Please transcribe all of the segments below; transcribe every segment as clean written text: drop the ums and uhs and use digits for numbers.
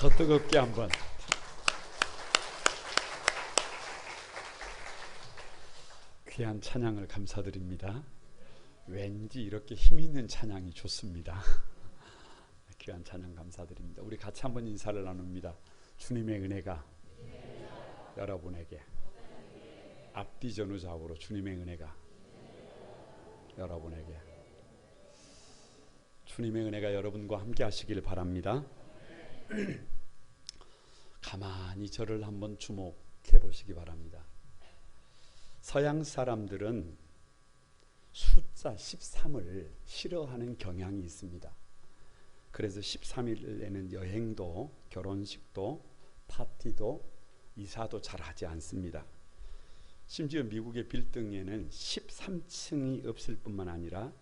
더 뜨겁게 한번. 귀한 찬양을 감사드립니다. 왠지 이렇게 힘 있는 찬양이 좋습니다. 귀한 찬양 감사드립니다. 우리 같이 한번 인사를 나눕니다. 주님의 은혜가 여러분에게, 앞뒤 전후 좌우로 주님의 은혜가 여러분에게, 주님의 은혜가 여러분과 함께 하시길 바랍니다. 가만히 저를 한번 주목해 보시기 바랍니다. 서양 사람들은 숫자 13을 싫어하는 경향이 있습니다. 그래서 13일에는 여행도, 결혼식도, 파티도, 이사도 잘 하지 않습니다. 심지어 미국의 빌딩에는 13층이 없을 뿐만 아니라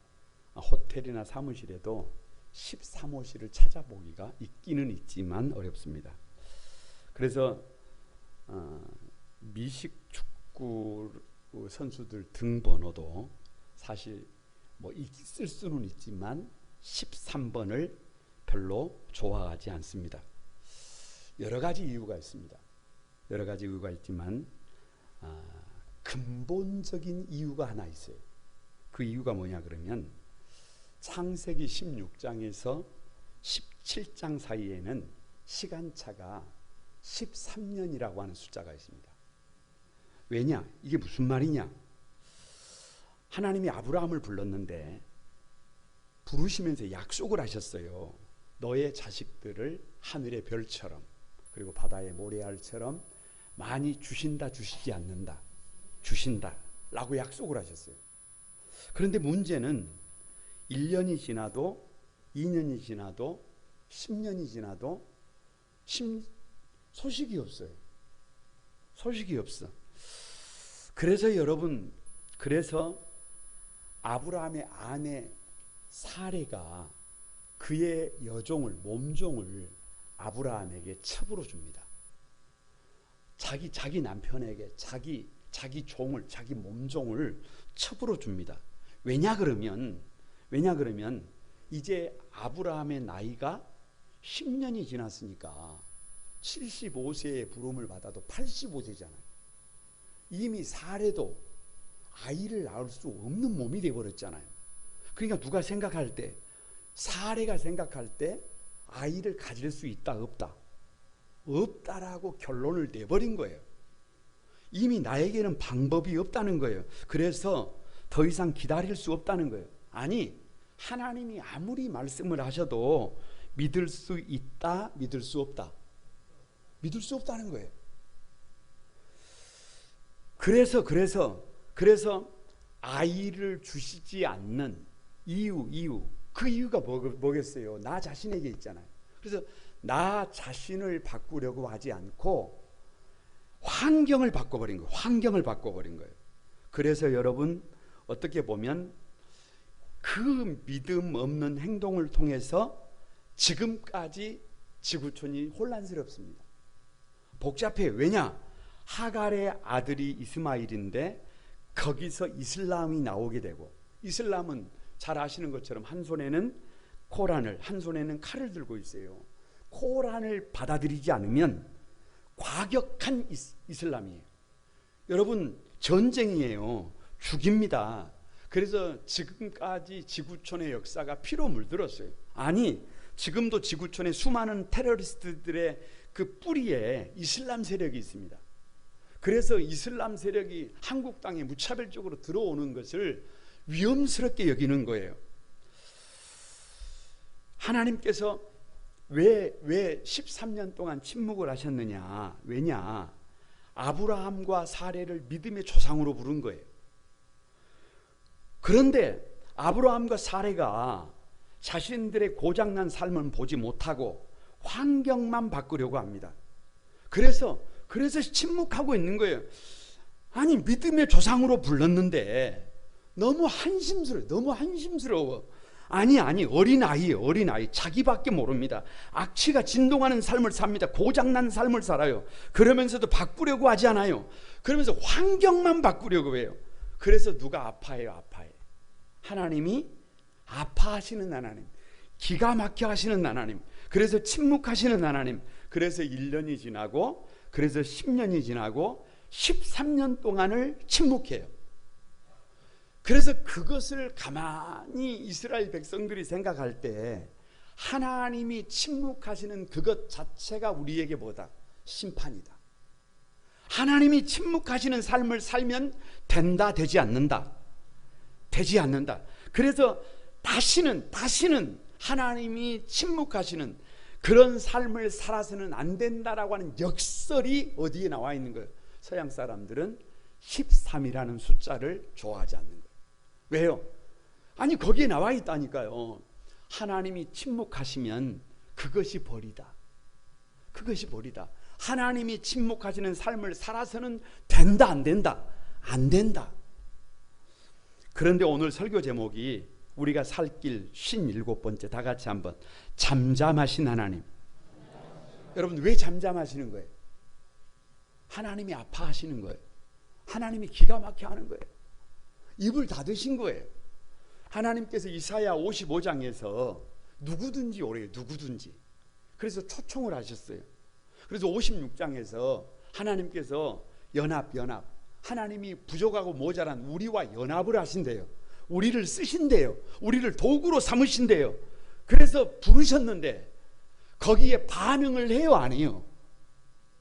호텔이나 사무실에도 13호실을 찾아보기가 있기는 있지만 어렵습니다. 그래서 미식 축구 선수들 등번호도 사실 뭐 있을 수는 있지만 13번을 별로 좋아하지 않습니다. 여러 가지 이유가 있습니다. 여러 가지 이유가 있지만 근본적인 이유가 하나 있어요. 그 이유가 뭐냐 그러면 창세기 16장에서 17장 사이에는 시간차가 13년이라고 하는 숫자가 있습니다. 왜냐? 이게 무슨 말이냐? 하나님이 아브라함을 불렀는데 부르시면서 약속을 하셨어요. 너의 자식들을 하늘의 별처럼 그리고 바다의 모래알처럼 많이 주신다, 주시지 않는다, 주신다 라고 약속을 하셨어요. 그런데 문제는 1년이 지나도 2년이 지나도 10년이 지나도 소식이 없어요. 소식이 없어. 그래서 여러분, 그래서 아브라함의 아내 사레가 그의 여종을, 몸종을 아브라함에게 첩으로 줍니다. 자기 남편에게 자기 종을, 자기 몸종을 첩으로 줍니다. 왜냐 그러면 이제 아브라함의 나이가 10년이 지났으니까 75세의 부름을 받아도 85세잖아요. 이미 사례도 아이를 낳을 수 없는 몸이 되어버렸잖아요. 그러니까 누가 생각할 때, 사례가 생각할 때 아이를 가질 수 있다 없다? 없다라고 결론을 내버린 거예요. 이미 나에게는 방법이 없다는 거예요. 그래서 더 이상 기다릴 수 없다는 거예요. 아니, 하나님이 아무리 말씀을 하셔도 믿을 수 있다, 믿을 수 없다? 믿을 수 없다는 거예요. 그래서 아이를 주시지 않는 이유, 그 이유가 뭐겠어요? 나 자신에게 있잖아요. 그래서 나 자신을 바꾸려고 하지 않고 환경을 바꿔버린 거예요. 환경을 바꿔버린 거예요. 그래서 여러분, 어떻게 보면 그 믿음 없는 행동을 통해서 지금까지 지구촌이 혼란스럽습니다. 복잡해요. 왜냐? 하갈의 아들이 이스마일인데 거기서 이슬람이 나오게 되고, 이슬람은 잘 아시는 것처럼 한 손에는 코란을, 한 손에는 칼을 들고 있어요. 코란을 받아들이지 않으면 과격한 이슬람이에요. 여러분, 전쟁이에요. 죽입니다. 그래서 지금까지 지구촌의 역사가 피로 물들었어요. 아니, 지금도 지구촌에 수많은 테러리스트들의 그 뿌리에 이슬람 세력이 있습니다. 그래서 이슬람 세력이 한국 땅에 무차별적으로 들어오는 것을 위험스럽게 여기는 거예요. 하나님께서 왜 13년 동안 침묵을 하셨느냐? 왜냐? 아브라함과 사레를 믿음의 조상으로 부른 거예요. 그런데 아브라함과 사레가 자신들의 고장난 삶을 보지 못하고 환경만 바꾸려고 합니다. 그래서 침묵하고 있는 거예요. 아니, 믿음의 조상으로 불렀는데 너무 한심스러워. 아니, 어린아이 자기밖에 모릅니다. 악취가 진동하는 삶을 삽니다. 고장난 삶을 살아요. 그러면서도 바꾸려고 하지 않아요. 그러면서 환경만 바꾸려고 해요. 그래서 누가 아파해요? 하나님이 아파하시는 하나님, 기가 막혀 하시는 하나님. 그래서 침묵하시는 하나님. 그래서 1년이 지나고, 그래서 10년이 지나고 13년 동안을 침묵해요. 그래서 그것을 가만히 이스라엘 백성들이 생각할 때 하나님이 침묵하시는 그것 자체가 우리에게 뭐다? 심판이다. 하나님이 침묵하시는 삶을 살면 된다, 되지 않는다? 되지 않는다. 그래서 다시는 하나님이 침묵하시는 그런 삶을 살아서는 안 된다라고 하는 역설이 어디에 나와 있는 거예요? 서양 사람들은 13이라는 숫자를 좋아하지 않는 거예요. 왜요? 아니 거기에 나와 있다니까요. 하나님이 침묵하시면 그것이 벌이다. 그것이 벌이다. 하나님이 침묵하시는 삶을 살아서는 된다, 안 된다? 안 된다. 그런데 오늘 설교 제목이 우리가 살 길 57번째, 다 같이 한번 잠잠하신 하나님. 여러분 왜 잠잠하시는 거예요? 하나님이 아파하시는 거예요. 하나님이 기가 막혀 하는 거예요. 입을 닫으신 거예요. 하나님께서 이사야 55장에서 누구든지 오래요. 누구든지. 그래서 초청을 하셨어요. 그래서 56장에서 하나님께서 연합 하나님이 부족하고 모자란 우리와 연합을 하신대요. 우리를 쓰신대요. 우리를 도구로 삼으신대요. 그래서 부르셨는데 거기에 반응을 해요, 안 해요?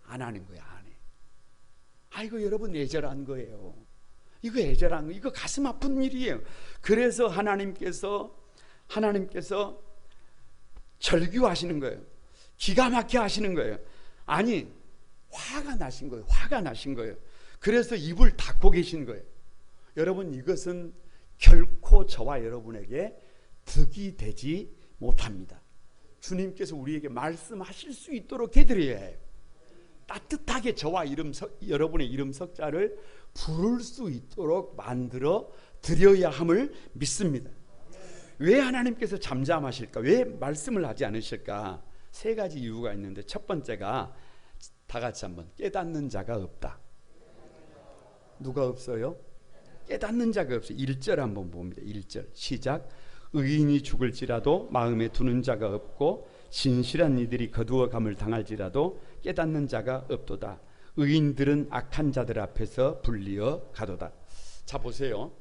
안 하는 거야, 안 해. 아이고 여러분 애절한 거예요. 이거 애절한 거, 이거 가슴 아픈 일이에요. 그래서 하나님께서 절규하시는 거예요. 기가 막혀 하시는 거예요. 아니 화가 나신 거예요. 화가 나신 거예요. 그래서 입을 닫고 계신 거예요. 여러분 이것은 결코 저와 여러분에게 득이 되지 못합니다. 주님께서 우리에게 말씀하실 수 있도록 해드려야 해요. 따뜻하게 저와 여러분의 이름 석자를 부를 수 있도록 만들어 드려야 함을 믿습니다. 왜 하나님께서 잠잠하실까? 왜 말씀을 하지 않으실까? 세 가지 이유가 있는데 첫 번째가 다 같이 한번 깨닫는 자가 없다. 누가 없어요? 깨닫는 자가 없어요. 1절 한번 봅니다. 1절 시작. 의인이 죽을지라도 마음에 두는 자가 없고 진실한 이들이 거두어감을 당할지라도 깨닫는 자가 없도다. 의인들은 악한 자들 앞에서 불리어 가도다. 자 보세요.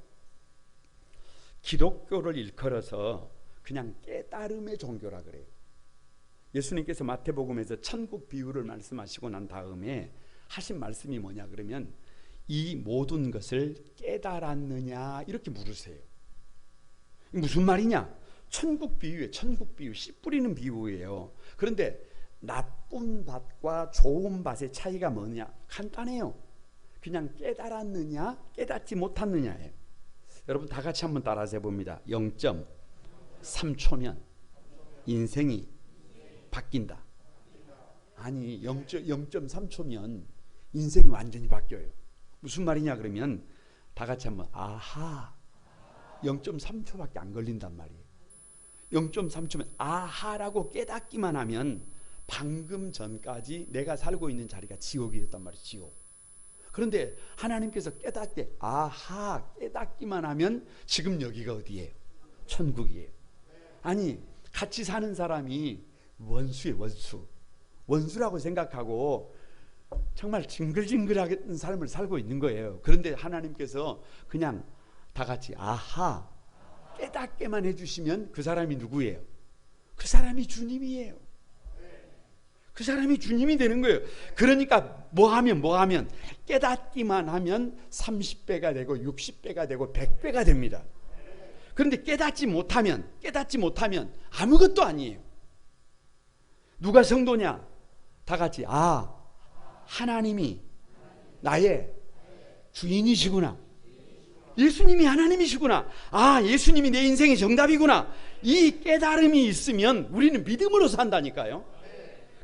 기독교를 일컬어서 그냥 깨달음의 종교라 그래요. 예수님께서 마태복음에서 천국 비유를 말씀하시고 난 다음에 하신 말씀이 뭐냐 그러면 이 모든 것을 깨달았느냐 이렇게 물으세요. 무슨 말이냐? 천국 비유에 천국 비유, 씨 뿌리는 비유예요. 그런데 나쁜 밭과 좋은 밭의 차이가 뭐냐? 간단해요. 그냥 깨달았느냐 깨닫지 못했느냐예요. 여러분 다 같이 한번 따라서 해봅니다. 0.3초면 인생이 바뀐다. 아니 0.3초면 인생이 완전히 바뀌어요. 무슨 말이냐 그러면 다 같이 한번 아하. 0.3초밖에 안 걸린단 말이에요. 0.3초면 아하라고 깨닫기만 하면 방금 전까지 내가 살고 있는 자리가 지옥이었단 말이에요. 지옥. 그런데 하나님께서 깨닫게 아하 깨닫기만 하면 지금 여기가 어디예요? 천국이에요. 아니 같이 사는 사람이 원수예요. 원수라고 생각하고 정말 징글징글하게 삶을 살고 있는 거예요. 그런데 하나님께서 그냥 다 같이 아하 깨닫게만 해주시면 그 사람이 누구예요? 그 사람이 주님이에요. 그 사람이 주님이 되는 거예요. 그러니까 뭐 하면 깨닫기만 하면 30배가 되고 60배가 되고 100배가 됩니다. 그런데 깨닫지 못하면 아무것도 아니에요. 누가 성도냐? 다 같이 하나님이 나의 주인이시구나. 예수님이 하나님이시구나. 예수님이 내 인생의 정답이구나. 이 깨달음이 있으면 우리는 믿음으로 산다니까요.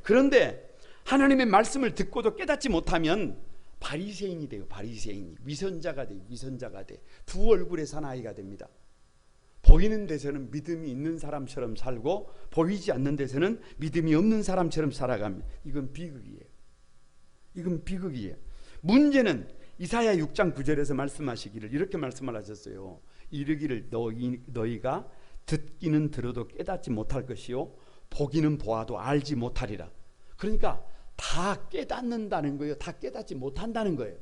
그런데 하나님의 말씀을 듣고도 깨닫지 못하면 바리새인이 돼요. 바리새인이 위선자가 돼. 두 얼굴의 사나이가 됩니다. 보이는 데서는 믿음이 있는 사람처럼 살고 보이지 않는 데서는 믿음이 없는 사람처럼 살아갑니다. 이건 비극이에요. 문제는 이사야 6장 9절에서 말씀하시기를 이렇게 말씀을 하셨어요. 이르기를 너희가 듣기는 들어도 깨닫지 못할 것이요 보기는 보아도 알지 못하리라. 그러니까 다 깨닫는다는 거예요. 다 깨닫지 못한다는 거예요.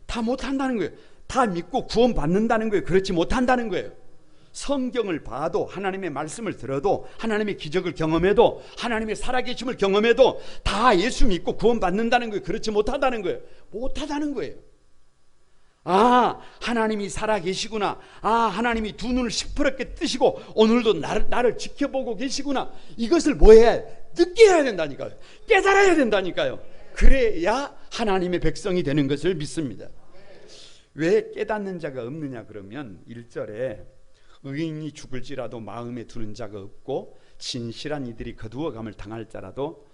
다 못한다는 거예요. 다 믿고 구원받는다는 거예요. 그렇지 못한다는 거예요. 성경을 봐도, 하나님의 말씀을 들어도, 하나님의 기적을 경험해도, 하나님의 살아계심을 경험해도 다 예수 믿고 구원받는다는 거예요. 그렇지 못한다는 거예요. 못하다는 거예요. 아, 하나님이 살아계시구나. 아, 하나님이 두 눈을 시퍼렇게 뜨시고 오늘도 나를 지켜보고 계시구나. 이것을 뭐해야 느껴야 된다니까요. 깨달아야 된다니까요. 그래야 하나님의 백성이 되는 것을 믿습니다. 왜 깨닫는 자가 없느냐 그러면 1절에 의인이 죽을지라도 마음에 두는 자가 없고 진실한 이들이 거두어감을 당할지라도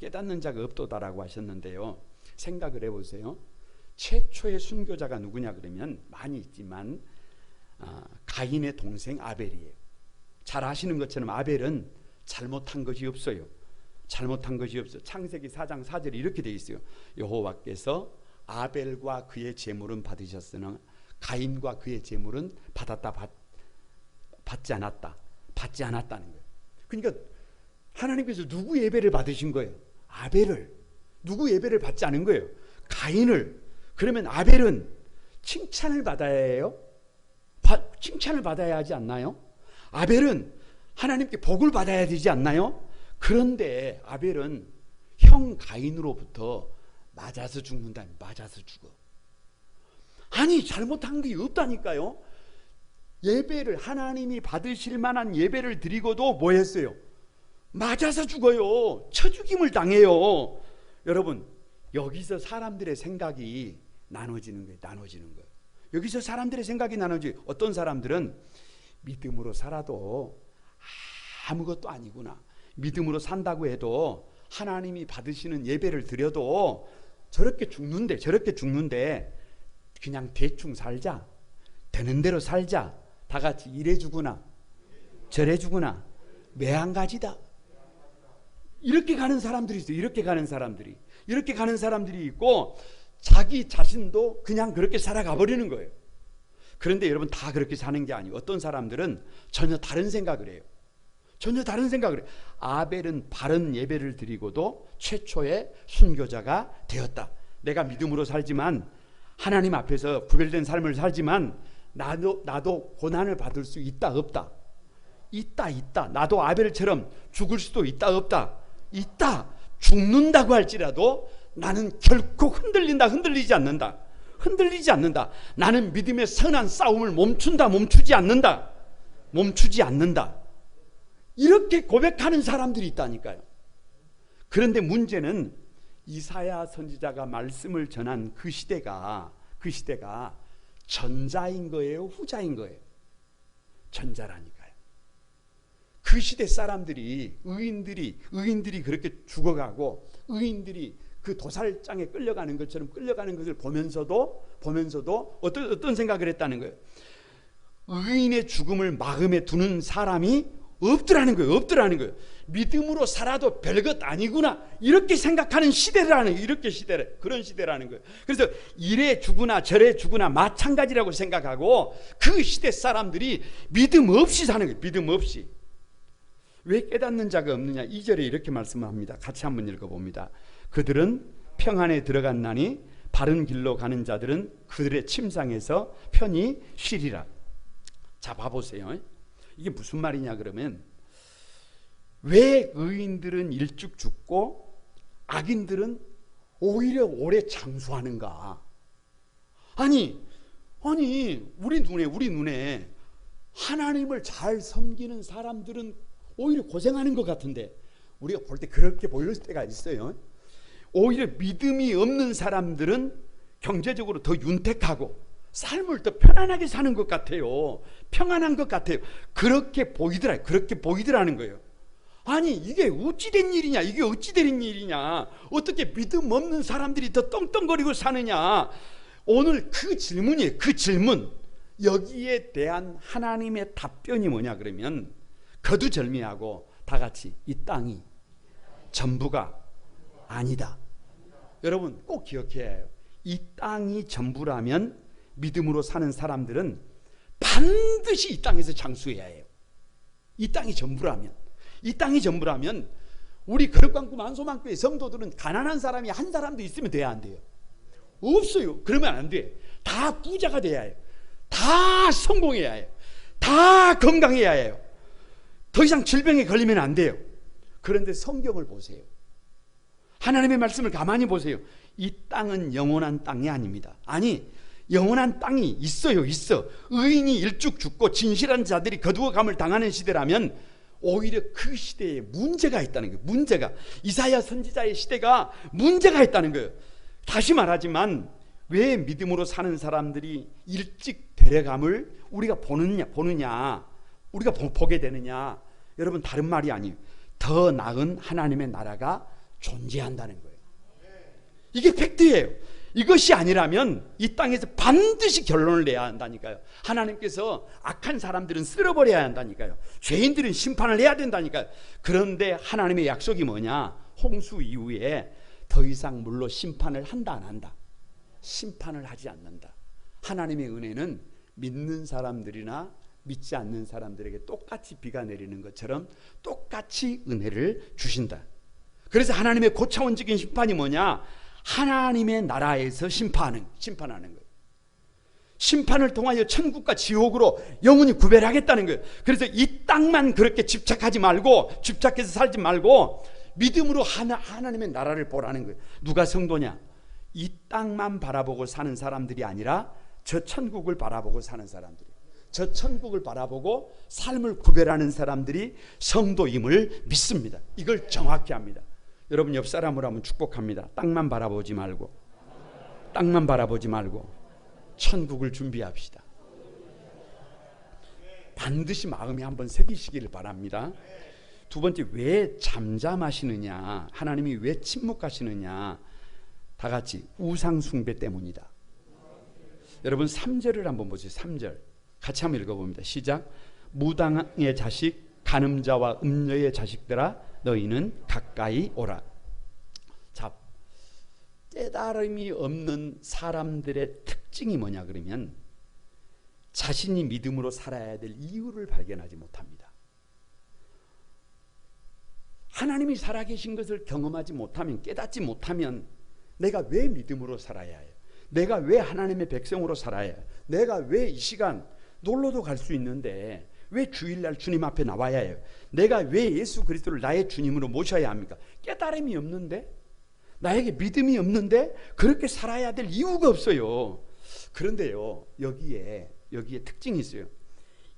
깨닫는 자가 없도다라고 하셨는데요. 생각을 해보세요. 최초의 순교자가 누구냐 그러면 많이 있지만 가인의 동생 아벨이에요. 잘 아시는 것처럼 아벨은 잘못한 것이 없어요. 잘못한 것이 없어요. 창세기 4장 4절에 이렇게 되어 있어요. 여호와께서 아벨과 그의 제물은 받으셨으나 가인과 그의 제물은 받지 않았다는 거예요. 그러니까 하나님께서 누구 예배를 받으신 거예요? 아벨을. 누구 예배를 받지 않은 거예요? 가인을. 그러면 아벨은 칭찬을 받아야 해요? 칭찬을 받아야 하지 않나요? 아벨은 하나님께 복을 받아야 되지 않나요? 그런데 아벨은 형 가인으로부터 맞아서 죽는다. 맞아서 죽어. 아니, 잘못한 게 없다니까요. 예배를, 하나님이 받으실 만한 예배를 드리고도 뭐 했어요? 맞아서 죽어요. 쳐죽임을 당해요. 여러분, 여기서 사람들의 생각이 나눠지는 거예요. 여기서 사람들의 생각이 나눠지고, 어떤 사람들은 믿음으로 살아도 아무것도 아니구나. 믿음으로 산다고 해도 하나님이 받으시는 예배를 드려도 저렇게 죽는데 그냥 대충 살자. 되는 대로 살자. 다 같이 이래 주구나 저래 주구나 매한가지다. 이렇게 가는 사람들이 있어요. 이렇게 가는 사람들이 있고 자기 자신도 그냥 그렇게 살아가 버리는 거예요. 그런데 여러분, 다 그렇게 사는 게 아니고 어떤 사람들은 전혀 다른 생각을 해요. 아벨은 바른 예배를 드리고도 최초의 순교자가 되었다. 내가 믿음으로 살지만, 하나님 앞에서 구별된 삶을 살지만 나도 고난을 받을 수 있다 없다? 있다. 나도 아벨처럼 죽을 수도 있다 없다? 있다. 죽는다고 할지라도 나는 결코 흔들리지 않는다. 나는 믿음의 선한 싸움을 멈추지 않는다. 이렇게 고백하는 사람들이 있다니까요. 그런데 문제는 이사야 선지자가 말씀을 전한 그 시대가 전자인 거예요, 후자인 거예요? 전자라니까요. 그 시대 사람들이, 의인들이 그렇게 죽어가고 의인들이 그 도살장에 끌려가는 것처럼 끌려가는 것을 보면서도 어떤 생각을 했다는 거예요? 의인의 죽음을 마음에 두는 사람이 없더라는 거예요. 믿음으로 살아도 별것 아니구나, 이렇게 생각하는 그런 시대라는 거예요. 그래서 이래 죽으나 저래 죽으나 마찬가지라고 생각하고 그 시대 사람들이 믿음 없이 사는 거예요. 믿음 없이. 왜 깨닫는 자가 없느냐? 2절에 이렇게 말씀합니다. 같이 한번 읽어봅니다. 그들은 평안에 들어갔나니 바른 길로 가는 자들은 그들의 침상에서 편히 쉬리라. 자, 봐보세요. 이게 무슨 말이냐 그러면, 왜 의인들은 일찍 죽고 악인들은 오히려 오래 장수하는가? 아니 우리 눈에 하나님을 잘 섬기는 사람들은 오히려 고생하는 것 같은데, 우리가 볼 때 그렇게 보일 때가 있어요. 오히려 믿음이 없는 사람들은 경제적으로 더 윤택하고 삶을 더 편안하게 사는 것 같아요. 평안한 것 같아요. 그렇게 보이더라는 거예요. 아니, 이게 어찌 된 일이냐? 어떻게 믿음 없는 사람들이 더 떵떵거리고 사느냐? 오늘 그 질문이에요. 그 질문. 여기에 대한 하나님의 답변이 뭐냐 그러면, 거두절미하고 다 같이 이 땅이 전부가 아니다. 여러분 꼭 기억해야 해요. 이 땅이 전부라면 믿음으로 사는 사람들은 반드시 이 땅에서 장수해야 해요. 이 땅이 전부라면. 이 땅이 전부라면 우리 거룩광구 만소만교회 성도들은 가난한 사람이 한 사람도 있으면 돼야 안 돼요? 없어요. 그러면 안 돼. 다 부자가 돼야 해요. 다 성공해야 해요. 다 건강해야 해요. 더 이상 질병에 걸리면 안 돼요. 그런데 성경을 보세요. 하나님의 말씀을 가만히 보세요. 이 땅은 영원한 땅이 아닙니다. 아니, 영원한 땅이 있어요. 있어. 의인이 일찍 죽고 진실한 자들이 거두어감을 당하는 시대라면 오히려 그 시대에 문제가 있다는 거예요. 문제가. 이사야 선지자의 시대가 문제가 있다는 거예요. 다시 말하지만 왜 믿음으로 사는 사람들이 일찍 데려감을 우리가 보느냐 우리가 보게 되느냐. 여러분, 다른 말이 아니에요. 더 나은 하나님의 나라가 존재한다는 거예요. 이게 팩트예요. 이것이 아니라면 이 땅에서 반드시 결론을 내야 한다니까요. 하나님께서 악한 사람들은 쓸어버려야 한다니까요. 죄인들은 심판을 해야 된다니까요. 그런데 하나님의 약속이 뭐냐? 홍수 이후에 더 이상 물로 심판을 한다 안 한다? 심판을 하지 않는다. 하나님의 은혜는 믿는 사람들이나 믿지 않는 사람들에게 똑같이 비가 내리는 것처럼 똑같이 은혜를 주신다. 그래서 하나님의 고차원적인 심판이 뭐냐? 하나님의 나라에서 심판하는 거예요. 심판을 통하여 천국과 지옥으로 영원히 구별하겠다는 거예요. 그래서 이 땅만 그렇게 집착하지 말고, 집착해서 살지 말고 믿음으로 하나님의 나라를 보라는 거예요. 누가 성도냐? 이 땅만 바라보고 사는 사람들이 아니라 저 천국을 바라보고 사는 사람들이, 저 천국을 바라보고 삶을 구별하는 사람들이 성도임을 믿습니다. 이걸 정확히 합니다. 여러분, 옆 사람으로 한번 축복합니다. 땅만 바라보지 말고, 땅만 바라보지 말고 천국을 준비합시다. 반드시 마음에 한번 새기시기를 바랍니다. 두 번째, 왜 잠잠하시느냐? 하나님이 왜 침묵하시느냐? 다 같이 우상 숭배 때문이다. 여러분, 3절을 한번 보세요. 3절 같이 한번 읽어봅니다. 시작. 무당의 자식, 간음자와 음녀의 자식들아, 너희는 가까이 오라. 자, 깨달음이 없는 사람들의 특징이 뭐냐 그러면 자신이 믿음으로 살아야 될 이유를 발견하지 못합니다. 하나님이 살아계신 것을 경험하지 못하면, 깨닫지 못하면 내가 왜 믿음으로 살아야 해요? 내가 왜 하나님의 백성으로 살아야 해요? 내가 왜 이 시간 놀러도 갈 수 있는데 왜 주일날 주님 앞에 나와야 해요? 내가 왜 예수 그리스도를 나의 주님으로 모셔야 합니까? 깨달음이 없는데, 나에게 믿음이 없는데 그렇게 살아야 될 이유가 없어요. 그런데요, 여기에 특징이 있어요.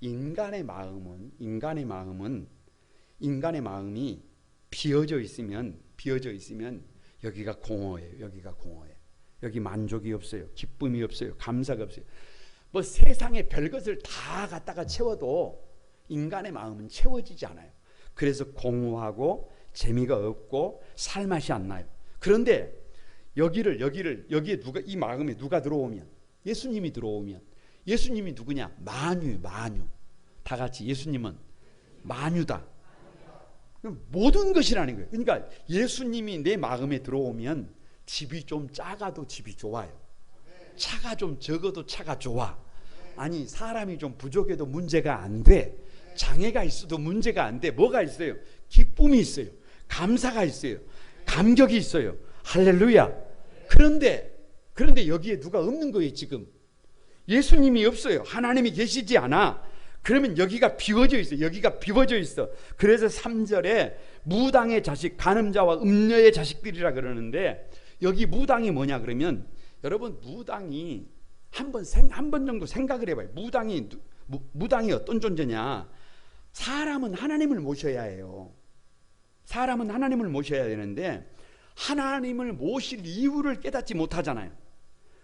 인간의 마음이 비어져 있으면 여기가 공허해요. 여기 만족이 없어요. 기쁨이 없어요. 감사가 없어요. 뭐 세상에 별것을 다 갖다가 채워도 인간의 마음은 채워지지 않아요. 그래서 공허하고 재미가 없고 살맛이 안 나요. 그런데 여기에 누가, 이 마음에 누가 들어오면, 예수님이 들어오면, 예수님이 누구냐? 만유. 다 같이 예수님은 만유다. 모든 것이라는 거예요. 그러니까 예수님이 내 마음에 들어오면 집이 좀 작아도 집이 좋아요. 차가 좀 적어도 차가 좋아. 아니, 사람이 좀 부족해도 문제가 안 돼. 장애가 있어도 문제가 안 돼. 뭐가 있어요? 기쁨이 있어요. 감사가 있어요. 감격이 있어요. 할렐루야. 그런데 여기에 누가 없는 거예요. 지금 예수님이 없어요. 하나님이 계시지 않아. 그러면 여기가 비워져 있어요. 여기가 비워져 있어. 그래서 3절에 무당의 자식, 간음자와 음녀의 자식들이라 그러는데, 여기 무당이 뭐냐 그러면, 여러분, 무당이 한 번 정도 생각을 해봐요. 무당이 어떤 존재냐? 사람은 하나님을 모셔야 해요. 사람은 하나님을 모셔야 되는데 하나님을 모실 이유를 깨닫지 못하잖아요.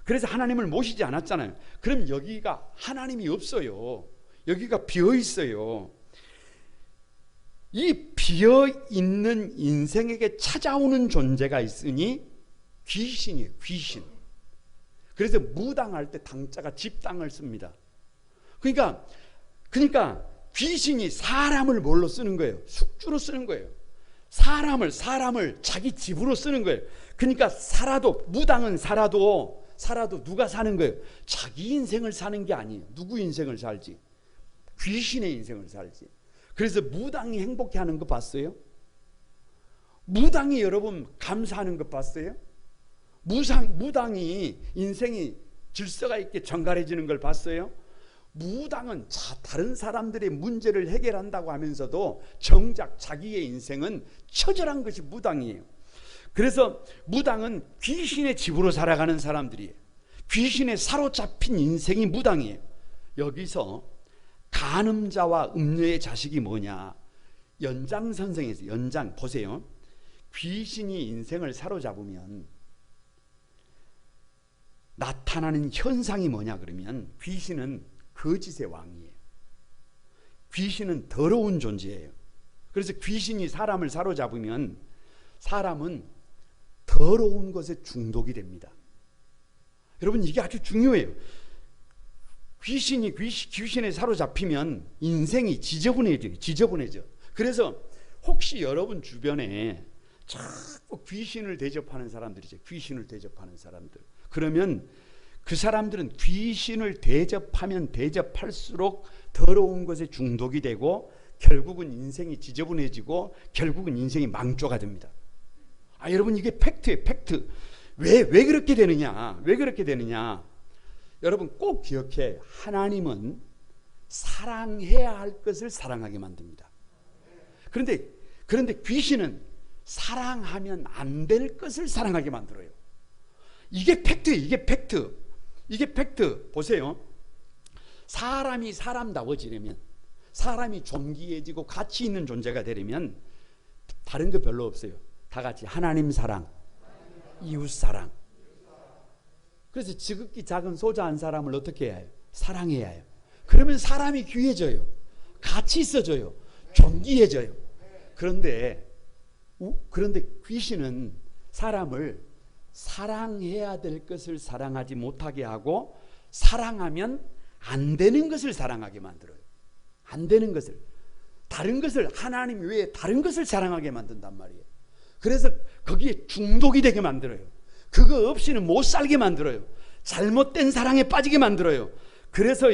그래서 하나님을 모시지 않았잖아요. 그럼 여기가 하나님이 없어요. 여기가 비어 있어요. 이 비어 있는 인생에게 찾아오는 존재가 있으니 귀신이에요. 귀신. 그래서 무당할 때 당자가 집당을 씁니다. 그러니까 귀신이 사람을 뭘로 쓰는 거예요? 숙주로 쓰는 거예요. 사람을 자기 집으로 쓰는 거예요. 그러니까 무당은 살아도 누가 사는 거예요? 자기 인생을 사는 게 아니에요. 누구 인생을 살지? 귀신의 인생을 살지. 그래서 무당이 행복해하는 거 봤어요? 무당이 여러분 감사하는 거 봤어요? 무당이 인생이 질서가 있게 정갈해지는 걸 봤어요? 무당은 다른 사람들의 문제를 해결한다고 하면서도 정작 자기의 인생은 처절한 것이 무당이에요. 그래서 무당은 귀신의 집으로 살아가는 사람들이에요. 귀신에 사로잡힌 인생이 무당이에요. 여기서 간음자와 음녀의 자식이 뭐냐? 연장선생에서 연장 보세요. 귀신이 인생을 사로잡으면 나타나는 현상이 뭐냐 그러면 귀신은 거짓의 왕이에요. 귀신은 더러운 존재예요. 그래서 귀신이 사람을 사로잡으면 사람은 더러운 것에 중독이 됩니다. 여러분 이게 아주 중요해요. 귀신에 사로잡히면 인생이 지저분해져. 그래서 혹시 여러분 주변에 자꾸 귀신을 대접하는 사람들이죠. 귀신을 대접하는 사람들. 그러면 그 사람들은 귀신을 대접하면 대접할수록 더러운 것에 중독이 되고 결국은 인생이 지저분해지고 결국은 인생이 망조가 됩니다. 여러분 이게 팩트예요. 팩트. 왜 그렇게 되느냐? 왜 그렇게 되느냐? 여러분 꼭 기억해. 하나님은 사랑해야 할 것을 사랑하게 만듭니다. 그런데 귀신은 사랑하면 안 될 것을 사랑하게 만들어요. 이게 팩트예요. 이게 팩트. 보세요. 사람이 사람다워지려면, 사람이 존귀해지고 가치 있는 존재가 되려면 다른 거 별로 없어요. 다 같이 하나님 사랑, 이웃 사랑. 그래서 지극히 작은 소자 한 사람을 어떻게 해야 해요? 사랑해야 해요. 그러면 사람이 귀해져요. 가치 있어져요. 존귀해져요. 그런데 귀신은 사람을 사랑해야 될 것을 사랑하지 못하게 하고 사랑하면 안 되는 것을 사랑하게 만들어요. 안 되는 것을, 다른 것을, 하나님 외에 다른 것을 사랑하게 만든단 말이에요. 그래서 거기에 중독이 되게 만들어요. 그거 없이는 못 살게 만들어요. 잘못된 사랑에 빠지게 만들어요. 그래서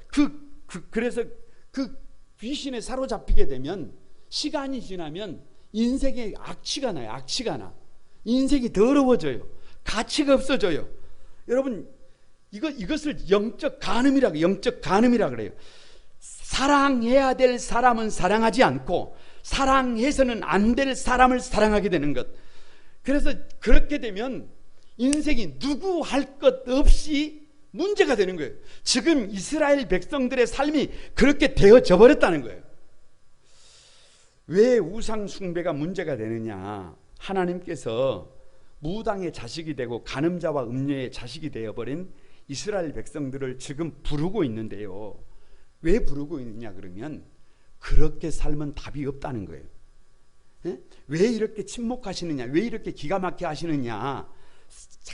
그 귀신에 사로잡히게 되면 시간이 지나면 인생에 악취가 나요. 악취가 나. 인생이 더러워져요. 가치가 없어져요. 여러분 이것을 영적 간음이라고 그래요. 사랑해야 될 사람은 사랑하지 않고 사랑해서는 안 될 사람을 사랑하게 되는 것. 그래서 그렇게 되면 인생이 누구 할 것 없이 문제가 되는 거예요. 지금 이스라엘 백성들의 삶이 그렇게 되어져 버렸다는 거예요. 왜 우상 숭배가 문제가 되느냐? 하나님께서 무당의 자식이 되고 간음자와 음녀의 자식이 되어버린 이스라엘 백성들을 지금 부르고 있는데요. 왜 부르고 있느냐 그러면 그렇게 살면 답이 없다는 거예요. 왜 이렇게 침묵하시느냐, 왜 이렇게 기가 막히게 하시느냐,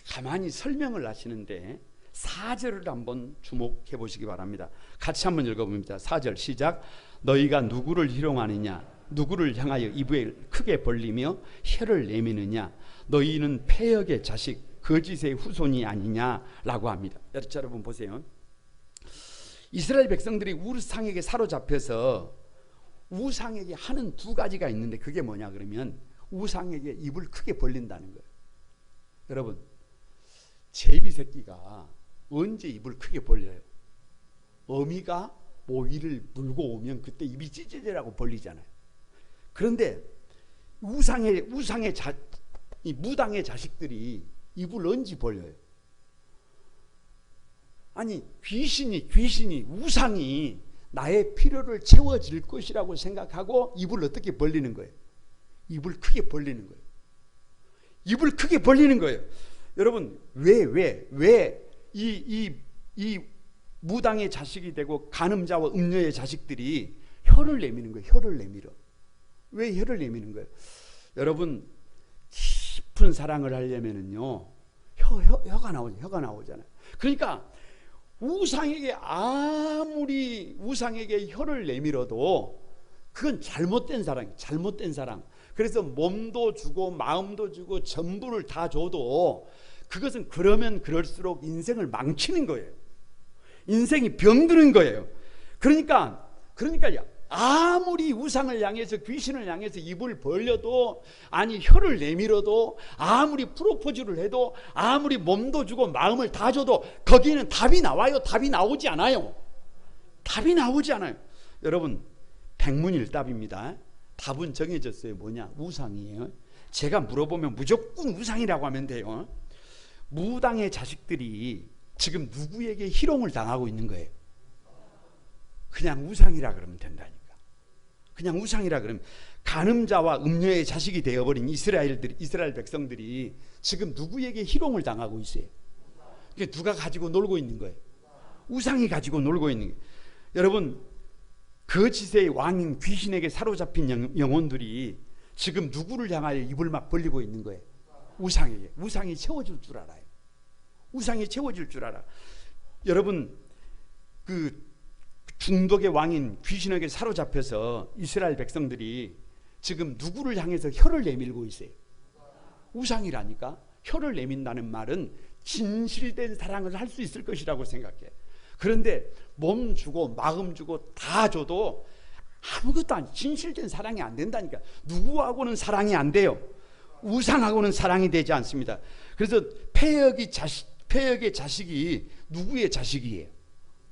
가만히 설명을 하시는데 4절을 한번 주목해 보시기 바랍니다. 같이 한번 읽어봅니다. 4절 시작. 너희가 누구를 희롱하느냐, 누구를 향하여 입을 크게 벌리며 혀를 내미느냐, 너희는 패역의 자식 거짓의 후손이 아니냐라고 합니다. 여러분 보세요. 이스라엘 백성들이 우상에게 사로잡혀서 우상에게 하는 두 가지가 있는데 그게 뭐냐 그러면 우상에게 입을 크게 벌린다는 거예요. 여러분 제비 새끼가 언제 입을 크게 벌려요? 어미가 모기를 물고 오면 그때 입이 찌질이라고 벌리잖아요. 그런데 이 무당의 자식들이 입을 언제 벌려요? 아니 귀신이 우상이 나의 필요를 채워질 것이라고 생각하고 입을 어떻게 벌리는 거예요? 입을 크게 벌리는 거예요. 입을 크게 벌리는 거예요. 여러분 왜 이 무당의 자식이 되고 간음자와 음녀의 자식들이 혀를 내미는 거예요? 혀를 내밀어. 왜 혀를 내미는 거예요? 여러분 깊은 사랑을 하려면은요 혀가 나오잖아요. 그러니까 아무리 우상에게 혀를 내밀어도 그건 잘못된 사랑. 그래서 몸도 주고 마음도 주고 전부를 다 줘도 그것은 그러면 그럴수록 인생을 망치는 거예요. 인생이 병드는 거예요. 그러니까 아무리 우상을 향해서 귀신을 향해서 입을 벌려도 아니 혀를 내밀어도 아무리 프로포즈를 해도 아무리 몸도 주고 마음을 다 줘도 거기는 답이 나와요? 답이 나오지 않아요. 답이 나오지 않아요. 여러분 백문일답입니다. 답은 정해졌어요. 뭐냐? 우상이에요. 제가 물어보면 무조건 우상이라고 하면 돼요. 무당의 자식들이 지금 누구에게 희롱을 당하고 있는 거예요? 그냥 우상이라 그러면 된다니까. 그냥 우상이라 그러면 간음자와 음녀의 자식이 되어버린 이스라엘 백성들이 지금 누구에게 희롱을 당하고 있어요? 그게 누가 가지고 놀고 있는 거예요? 우상이 가지고 놀고 있는 거예요. 여러분 거짓의 왕인 귀신에게 사로잡힌 영혼들이 지금 누구를 향하여 입을 막 벌리고 있는 거예요? 우상에게. 우상이 채워줄 줄 알아요. 우상이 채워줄 줄 알아. 여러분 그 중독의 왕인 귀신에게 사로잡혀서 이스라엘 백성들이 지금 누구를 향해서 혀를 내밀고 있어요? 우상이라니까. 혀를 내민다는 말은 진실된 사랑을 할 수 있을 것이라고 생각해. 그런데 몸 주고 마음 주고 다 줘도 아무것도 안, 진실된 사랑이 안 된다니까. 누구하고는 사랑이 안 돼요. 우상하고는 사랑이 되지 않습니다. 그래서 폐역의 자식이 누구의 자식이에요?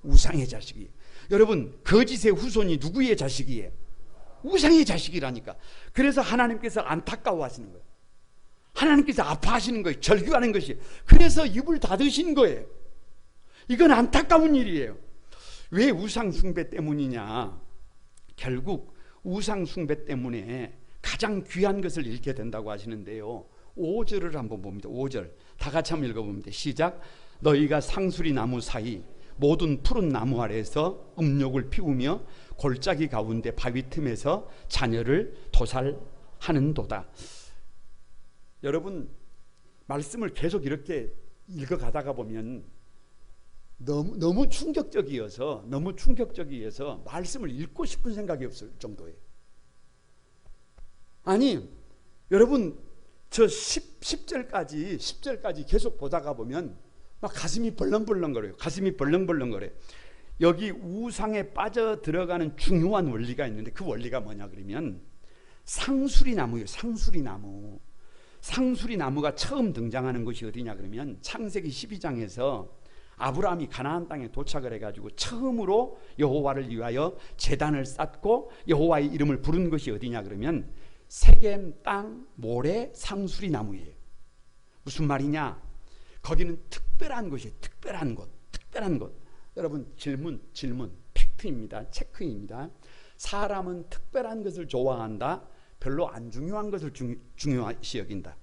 우상의 자식이에요. 여러분 거짓의 후손이 누구의 자식이에요? 우상의 자식이라니까. 그래서 하나님께서 안타까워하시는 거예요. 하나님께서 아파하시는 거예요. 절규하는 것이. 그래서 입을 닫으신 거예요. 이건 안타까운 일이에요. 왜 우상 숭배 때문이냐? 결국 우상 숭배 때문에 가장 귀한 것을 잃게 된다고 하시는데요. 5절을 한번 봅니다. 5절 다 같이 한번 읽어봅니다. 시작. 너희가 상수리 나무 사이 모든 푸른 나무 아래에서 음욕을 피우며 골짜기 가운데 바위 틈에서 자녀를 도살하는도다. 여러분 말씀을 계속 이렇게 읽어가다가 보면 너무 충격적이어서 말씀을 읽고 싶은 생각이 없을 정도예요. 아니 여러분 저 10절까지 계속 보다가 보면 막 가슴이 벌렁벌렁거려요. 가슴이 벌렁벌렁거려요. 여기 우상에 빠져 들어가는 중요한 원리가 있는데 그 원리가 뭐냐 그러면 상수리 나무예요. 상수리 나무가 처음 등장하는 것이 어디냐 그러면 창세기 12장에서 아브라함이 가나안 땅에 도착을 해가지고 처음으로 여호와를 위하여 제단을 쌓고 여호와의 이름을 부른 것이 어디냐 그러면 세겜 땅 모래 상수리 나무예요. 무슨 말이냐? 거기는 특별한 곳이에요. 특별한 곳. 여러분 질문 팩트입니다. 체크입니다. 사람은 특별한 것을 좋아한다. 별로 안 중요한 것을 중요시 여긴다.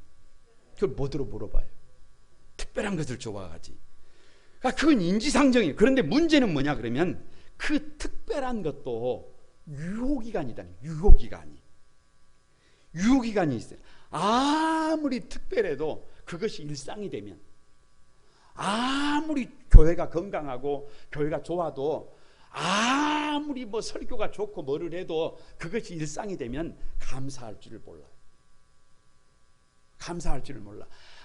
그걸 뭐들어 물어봐요. 특별한 것을 좋아하지. 그건 인지상정이에요. 그런데 문제는 뭐냐 그러면 그 특별한 것도 유효기간이다. 유효기간이 있어요. 아무리 특별해도 그것이 일상이 되면, 아무리 교회가 건강하고 교회가 좋아도, 아무리 뭐 설교가 좋고 뭐를 해도 그것이 일상이 되면 감사할 줄을 몰라요.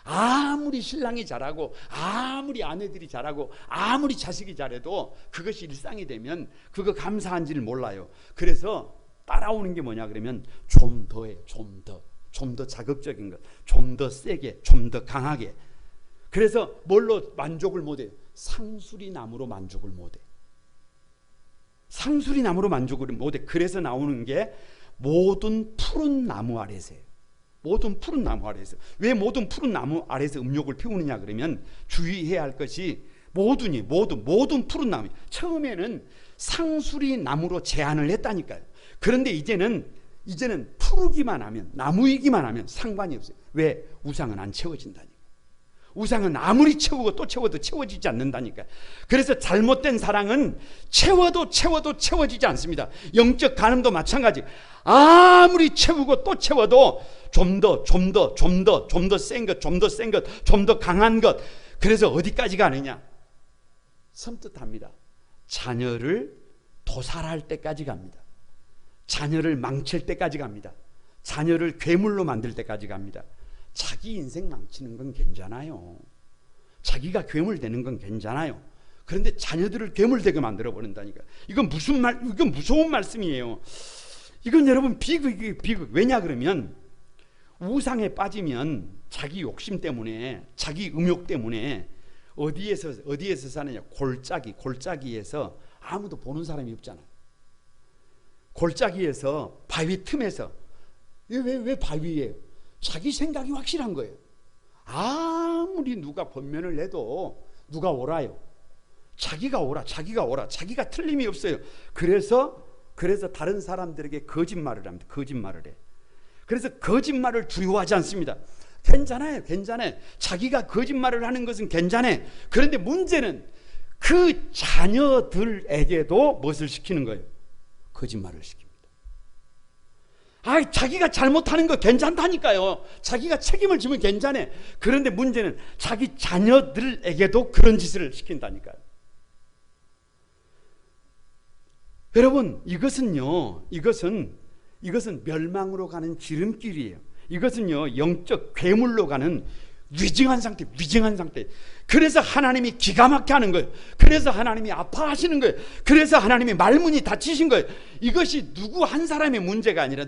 아무리 신랑이 잘하고 아무리 아내들이 잘하고 아무리 자식이 잘해도 그것이 일상이 되면 그거 감사한지를 몰라요. 그래서 따라오는 게 뭐냐 그러면 좀 더해, 좀 더 자극적인 것, 좀 더 세게, 좀 더 강하게. 그래서 뭘로 만족을 못해? 상수리 나무로 만족을 못해. 그래서 나오는 게 모든 푸른 나무 아래서예요. 왜 모든 푸른 나무 아래서 음욕을 피우느냐 그러면 주의해야 할 것이 모든 푸른 나무. 처음에는 상수리 나무로 제한을 했다니까요. 그런데 이제는 푸르기만 하면, 나무이기만 하면 상관이 없어요. 왜? 우상은 안 채워진다니까. 우상은 아무리 채우고 또 채워도 채워지지 않는다니까. 그래서 잘못된 사랑은 채워도 채워지지 않습니다. 영적 간음도 마찬가지. 아무리 채우고 또 채워도 좀 더 센 것, 좀 더 강한 것. 그래서 어디까지 가느냐? 섬뜩합니다. 자녀를 도살할 때까지 갑니다. 자녀를 망칠 때까지 갑니다. 자녀를 괴물로 만들 때까지 갑니다. 자기 인생 망치는 건 괜찮아요. 자기가 괴물 되는 건 괜찮아요. 그런데 자녀들을 괴물되게 만들어 버린다니까. 이건 이건 무서운 말씀이에요. 이건 여러분 비극. 왜냐 그러면 우상에 빠지면 자기 욕심 때문에, 자기 음욕 때문에 어디에서 사느냐? 골짜기에서 아무도 보는 사람이 없잖아요. 골짜기에서, 바위 틈에서. 왜 바위예요? 자기 생각이 확실한 거예요. 아무리 누가 권면을 해도 누가 옳아요? 자기가 옳아. 자기가 틀림이 없어요. 그래서 다른 사람들에게 거짓말을 합니다. 거짓말을 해. 그래서 거짓말을 두려워하지 않습니다. 괜찮아요. 자기가 거짓말을 하는 것은 괜찮아요. 그런데 문제는 그 자녀들에게도 무엇을 시키는 거예요? 거짓말을 시킵니다. 자기가 잘못하는 거 괜찮다니까요. 자기가 책임을 지면 괜찮아요. 그런데 문제는 자기 자녀들에게도 그런 짓을 시킨다니까요. 여러분, 이것은 멸망으로 가는 지름길이에요. 이것은요, 영적 괴물로 가는 위증한 상태. 그래서 하나님이 기가 막히게 하는 거예요. 그래서 하나님이 아파하시는 거예요. 그래서 하나님이 말문이 닫히신 거예요. 이것이 누구 한 사람의 문제가 아니라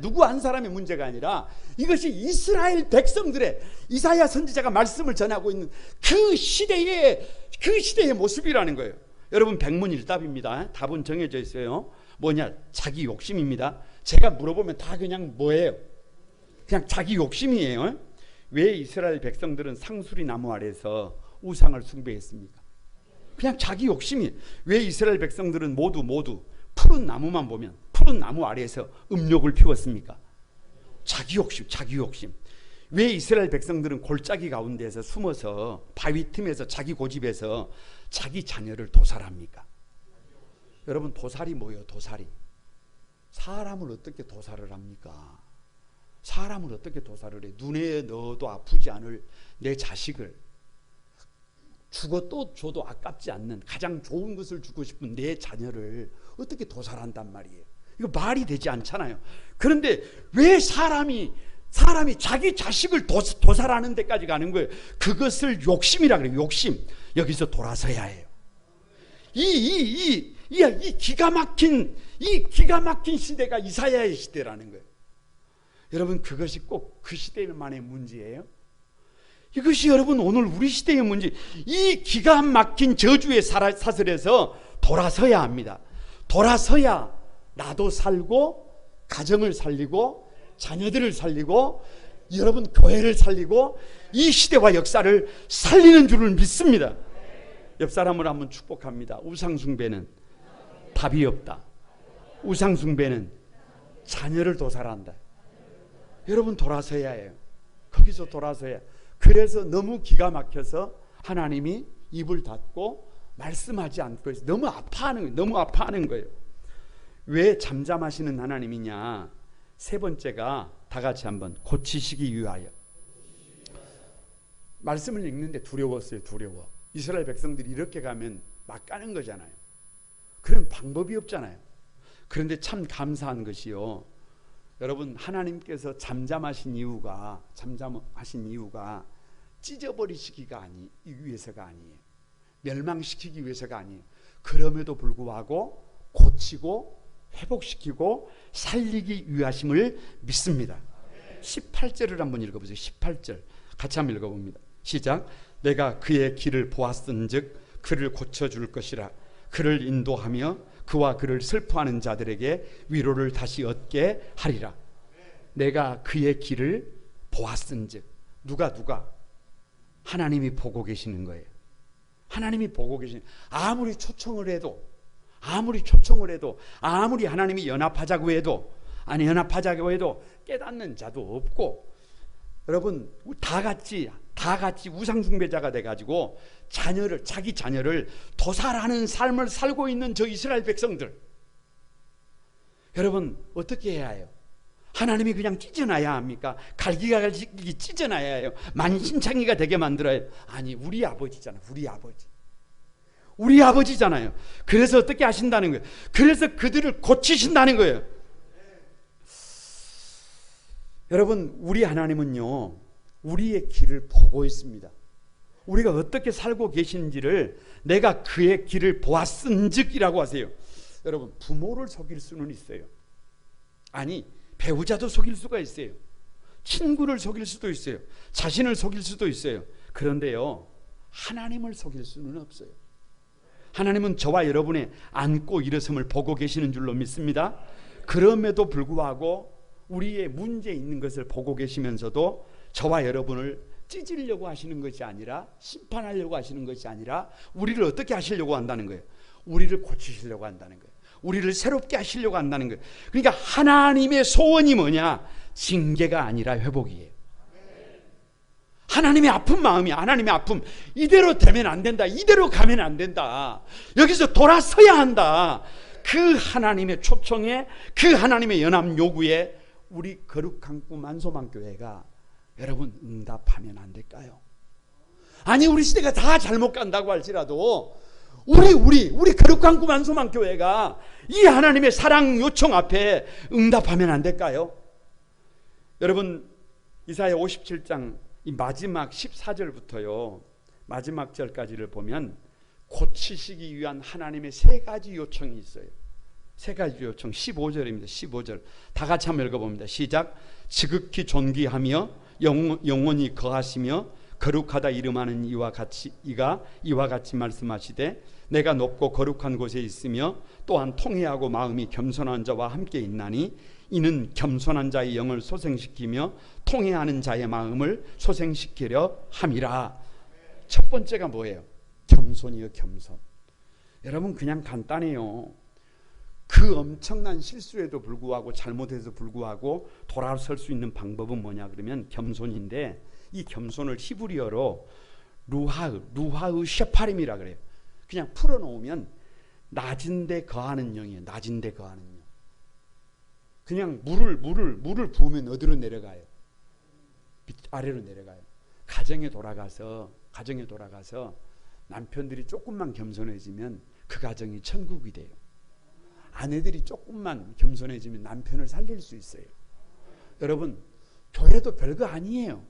이것이 이스라엘 백성들의, 이사야 선지자가 말씀을 전하고 있는 그 시대의 모습이라는 거예요. 여러분, 백문일답입니다. 답은 정해져 있어요. 뭐냐? 자기 욕심입니다. 제가 물어보면 다 그냥 뭐예요? 그냥 자기 욕심이에요. 왜 이스라엘 백성들은 상수리 나무 아래에서 우상을 숭배했습니까? 그냥 자기 욕심이. 왜 이스라엘 백성들은 모두 푸른 나무만 보면 푸른 나무 아래에서 음욕을 피웠습니까? 자기 욕심. 왜 이스라엘 백성들은 골짜기 가운데에서 숨어서 바위 틈에서 자기 고집에서 자기 자녀를 도살합니까? 여러분, 도살이 뭐예요? 도살이. 사람을 어떻게 도살을 합니까? 사람을 어떻게 도살을 해? 눈에 넣어도 아프지 않을 내 자식을, 죽어도 줘도 아깝지 않는 가장 좋은 것을 주고 싶은 내 자녀를 어떻게 도살한단 말이에요? 이거 말이 되지 않잖아요. 그런데 왜 사람이 자기 자식을 도살하는 데까지 가는 거예요? 그것을 욕심이라 그래요. 욕심. 여기서 돌아서야 해요. 이 기가 막힌 시대가 이사야의 시대라는 거예요. 여러분, 그것이 꼭 그 시대만의 문제예요? 이것이 여러분 오늘 우리 시대의 문제. 이 기가 막힌 저주의 사슬에서 돌아서야 합니다. 돌아서야 나도 살고, 가정을 살리고, 자녀들을 살리고, 여러분 교회를 살리고, 이 시대와 역사를 살리는 줄을 믿습니다. 옆 사람을 한번 축복합니다. 우상숭배는 답이 없다. 우상숭배는 자녀를 도살한다. 여러분, 돌아서야 해요. 거기서 돌아서야. 그래서 너무 기가 막혀서 하나님이 입을 닫고 말씀하지 않고 있어요. 너무 아파하는 거예요. 왜 잠잠하시는 하나님이냐? 세 번째가 다 같이 한번 고치시기 위하여. 말씀을 읽는데 두려웠어요. 두려워. 이스라엘 백성들이 이렇게 가면 막 가는 거잖아요. 그런 방법이 없잖아요. 그런데 참 감사한 것이요, 여러분, 하나님께서 잠잠하신 이유가 찢어버리시기 위해서가 아니에요. 멸망시키기 위해서가 아니에요. 그럼에도 불구하고 고치고 회복시키고 살리기 위하심을 믿습니다. 18절을 한번 읽어보세요. 18절 같이 한번 읽어봅니다. 시작. 내가 그의 길을 보았은즉 그를 고쳐줄 것이라. 그를 인도하며 그와 그를 슬퍼하는 자들에게 위로를 다시 얻게 하리라. 내가 그의 길을 보았은즉. 누가? 하나님이 보고 계시는 거예요. 하나님이 보고 계시는. 아무리 초청을 해도, 아무리 하나님이 연합하자고 해도 깨닫는 자도 없고, 여러분 다 같이 우상숭배자가 돼가지고 자기 자녀를 도살하는 삶을 살고 있는 저 이스라엘 백성들, 여러분 어떻게 해야 해요? 하나님이 그냥 찢어놔야 합니까? 갈기갈기 찢어놔야 해요? 만신창이가 되게 만들어야 해요? 아니, 우리 아버지잖아요. 그래서 어떻게 하신다는 거예요? 그래서 그들을 고치신다는 거예요. 여러분, 우리 하나님은요, 우리의 길을 보고 있습니다. 우리가 어떻게 살고 계신지를 내가 그의 길을 보았은즉이라고 하세요. 여러분, 부모를 속일 수는 있어요. 아니, 배우자도 속일 수가 있어요. 친구를 속일 수도 있어요. 자신을 속일 수도 있어요. 그런데요, 하나님을 속일 수는 없어요. 하나님은 저와 여러분의 앉고 일어섬을 보고 계시는 줄로 믿습니다. 그럼에도 불구하고 우리의 문제 있는 것을 보고 계시면서도 저와 여러분을 찢으려고 하시는 것이 아니라, 심판하려고 하시는 것이 아니라, 우리를 어떻게 하시려고 한다는 거예요? 우리를 고치시려고 한다는 거예요. 우리를 새롭게 하시려고 한다는 거예요. 그러니까 하나님의 소원이 뭐냐? 징계가 아니라 회복이에요. 하나님의 아픈 마음이, 하나님의 아픔, 이대로 되면 안 된다, 이대로 가면 안 된다, 여기서 돌아서야 한다. 그 하나님의 초청에, 그 하나님의 연합 요구에 우리 거룩한 꿈 만소만교회가 여러분 응답하면 안 될까요? 아니, 우리 시대가 다 잘못 간다고 할지라도 우리 거룩한 꿈 만소만교회가 이 하나님의 사랑 요청 앞에 응답하면 안 될까요? 여러분, 이사야 57장 이 마지막 14절부터요 마지막 절까지를 보면 고치시기 위한 하나님의 세 가지 요청이 있어요. 세 가지 요청. 15절입니다. 15절 다 같이 한번 읽어봅니다. 시작. 지극히 존귀하며 영원히 거하시며 거룩하다 이름하는 이와 같이 말씀하시되, 내가 높고 거룩한 곳에 있으며 또한 통회하고 마음이 겸손한 자와 함께 있나니, 이는 겸손한 자의 영을 소생시키며 통회하는 자의 마음을 소생시키려 함이라. 첫 번째가 뭐예요? 겸손이요, 겸손. 여러분, 그냥 간단해요. 그 엄청난 실수에도 불구하고, 잘못해서 불구하고 돌아설 수 있는 방법은 뭐냐 그러면 겸손인데, 이 겸손을 히브리어로 루하의 셰파림이라 그래요. 그냥 풀어놓으면 낮은 데 거하는 영이에요. 낮은 데 거하는 영. 그냥 물을 부으면 어디로 내려가요? 아래로 내려가요. 가정에 돌아가서 남편들이 조금만 겸손해지면 그 가정이 천국이 돼요. 아내들이 조금만 겸손해지면 남편을 살릴 수 있어요. 여러분, 교회도 별거 아니에요.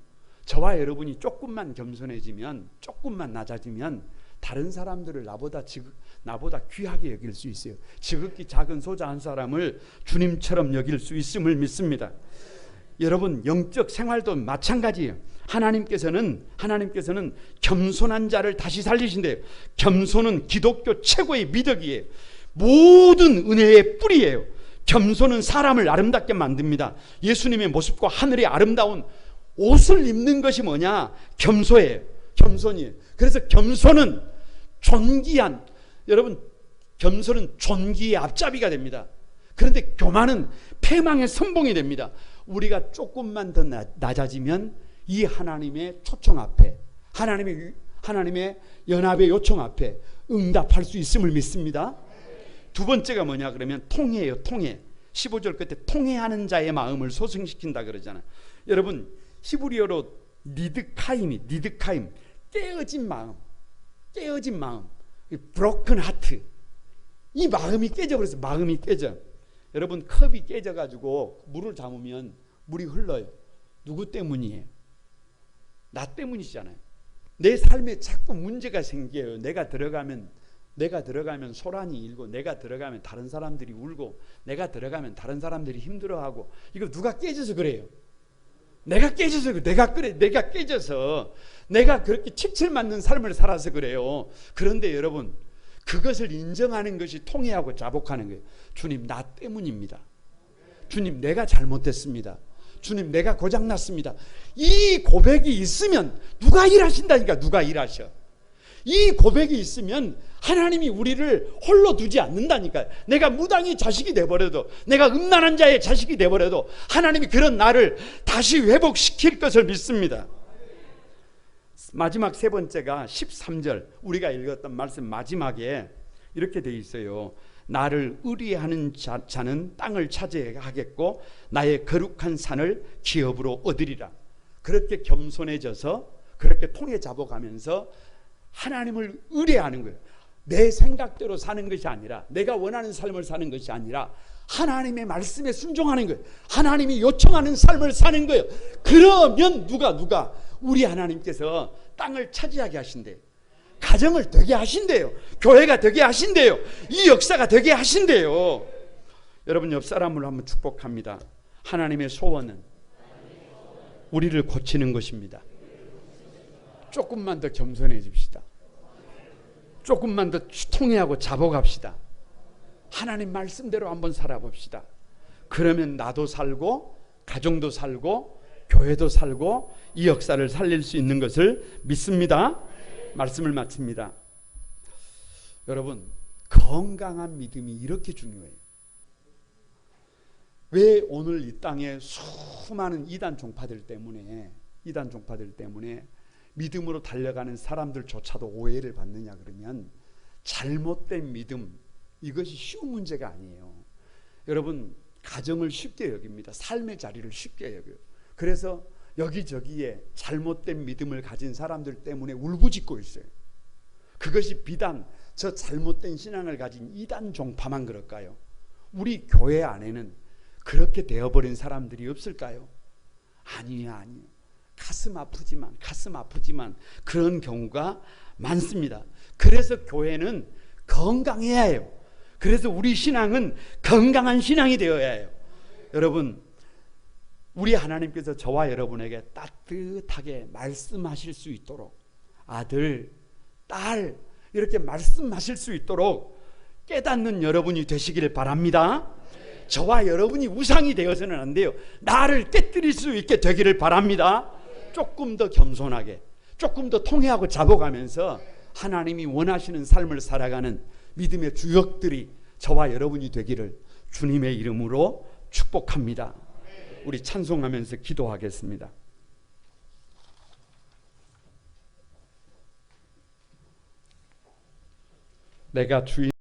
저와 여러분이 조금만 겸손해지면, 조금만 낮아지면 다른 사람들을 나보다 귀하게 여길 수 있어요. 지극히 작은 소자 한 사람을 주님처럼 여길 수 있음을 믿습니다. 여러분, 영적 생활도 마찬가지예요. 하나님께서는 겸손한 자를 다시 살리신대요. 겸손은 기독교 최고의 미덕이에요. 모든 은혜의 뿌리예요. 겸손은 사람을 아름답게 만듭니다. 예수님의 모습과 하늘의 아름다운 옷을 입는 것이 뭐냐? 겸손이에요. 그래서 겸손은 존귀한, 여러분, 겸손은 존귀의 앞잡이가 됩니다. 그런데 교만은 패망의 선봉이 됩니다. 우리가 조금만 더 낮아지면 이 하나님의 초청 앞에, 하나님의 연합의 요청 앞에 응답할 수 있음을 믿습니다. 두 번째가 뭐냐 그러면 통회예요. 통회. 15절 끝에 통회하는 자의 마음을 소생시킨다 그러잖아요. 여러분, 히브리어로 니드카임, 깨어진 마음, broken heart. 이 마음이 깨져버려서 마음이 깨져. 여러분, 컵이 깨져가지고 물을 담으면 물이 흘러요. 누구 때문이에요? 나 때문이잖아요. 내 삶에 자꾸 문제가 생겨요. 내가 들어가면 소란이 일고, 내가 들어가면 다른 사람들이 울고, 내가 들어가면 다른 사람들이 힘들어하고. 이거 누가 깨져서 그래요? 내가 깨져서 내가 그렇게 칙칠 맞는 삶을 살아서 그래요. 그런데 여러분, 그것을 인정하는 것이 통회하고 자복하는 거예요. 주님, 나 때문입니다. 주님, 내가 잘못했습니다. 주님, 내가 고장났습니다. 이 고백이 있으면 누가 일하신다니까. 누가 일하셔. 이 고백이 있으면 하나님이 우리를 홀로 두지 않는다니까요. 내가 무당의 자식이 돼버려도, 내가 음란한 자의 자식이 돼버려도 하나님이 그런 나를 다시 회복시킬 것을 믿습니다. 마지막 세 번째가 13절, 우리가 읽었던 말씀 마지막에 이렇게 돼 있어요. 나를 의리하는 자는 땅을 차지하겠고 나의 거룩한 산을 기업으로 얻으리라. 그렇게 겸손해져서, 그렇게 통해 잡아가면서 하나님을 의뢰하는 거예요. 내 생각대로 사는 것이 아니라, 내가 원하는 삶을 사는 것이 아니라 하나님의 말씀에 순종하는 거예요. 하나님이 요청하는 삶을 사는 거예요. 그러면 누가 우리 하나님께서 땅을 차지하게 하신대요. 가정을 되게 하신대요. 교회가 되게 하신대요. 이 역사가 되게 하신대요. 여러분 옆 사람을 한번 축복합니다. 하나님의 소원은 우리를 고치는 것입니다. 조금만 더 겸손해집시다. 조금만 더 통회하고 자복합시다. 하나님 말씀대로 한번 살아봅시다. 그러면 나도 살고 가정도 살고 교회도 살고 이 역사를 살릴 수 있는 것을 믿습니다. 말씀을 마칩니다. 여러분, 건강한 믿음이 이렇게 중요해요. 왜 오늘 이 땅에 수많은 이단 종파들 때문에 믿음으로 달려가는 사람들조차도 오해를 받느냐 그러면 잘못된 믿음, 이것이 쉬운 문제가 아니에요. 여러분, 가정을 쉽게 여깁니다. 삶의 자리를 쉽게 여겨요. 그래서 여기저기에 잘못된 믿음을 가진 사람들 때문에 울부짖고 있어요. 그것이 비단 저 잘못된 신앙을 가진 이단 종파만 그럴까요? 우리 교회 안에는 그렇게 되어버린 사람들이 없을까요? 아니에요. 가슴 아프지만 그런 경우가 많습니다. 그래서 교회는 건강해야 해요. 그래서 우리 신앙은 건강한 신앙이 되어야 해요. 여러분, 우리 하나님께서 저와 여러분에게 따뜻하게 말씀하실 수 있도록, 아들, 딸 이렇게 말씀하실 수 있도록 깨닫는 여러분이 되시기를 바랍니다. 저와 여러분이 우상이 되어서는 안 돼요. 나를 깨뜨릴 수 있게 되기를 바랍니다. 조금 더 겸손하게, 조금 더 통회하고 자복하면서 하나님이 원하시는 삶을 살아가는 믿음의 주역들이 저와 여러분이 되기를 주님의 이름으로 축복합니다. 우리 찬송하면서 기도하겠습니다. 내가 주인